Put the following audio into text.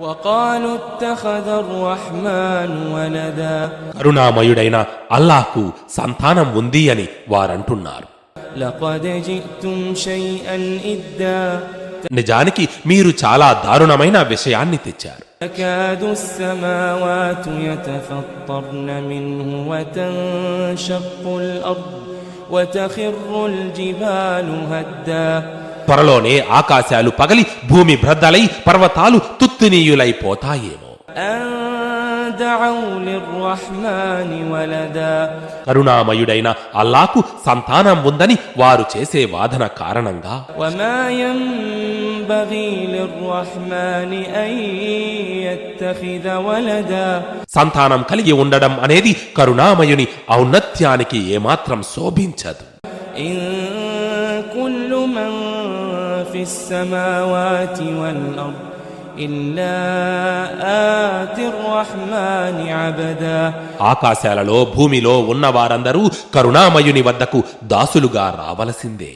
وقالوا اتخذ الرحمن ولدا కరుణామయుడైన అల్లాహ్కు సంతానం ఉంది అని వారంటున్నారు. لقد جئتم شيئا إدا నిజానికి మీరు చాలా దారుణమైన విషయాన్ని తెచ్చారు. تكاد السماوات يتفطرن منه وتنشق الأرض وتخر الجبال هدا త్వరలోనే ఆకాశాలు పగలి భూమి భ్రద్దలై పర్వతాలు తుత్తునీయులైపోతాయేమో. دعوا للرحمن ولدا కరుణామయుడైన అల్లాహ్కు సంతానం ఉందని వారు చేసే వాదన కారణంగా وما ينبغي للرحمن أن يتخذ ولدا సంతానం కలిగి ఉండడం అనేది కరుణామయుని ఔన్నత్యానికి ఏమాత్రం శోభించదు. إن كل من في السماوات والأرض إلا آتي الرحمن عبدا ఆకాశాలలో భూమిలో ఉన్న వారందరూ కరుణామయుని వద్దకు దాసులుగా రావలసిందే.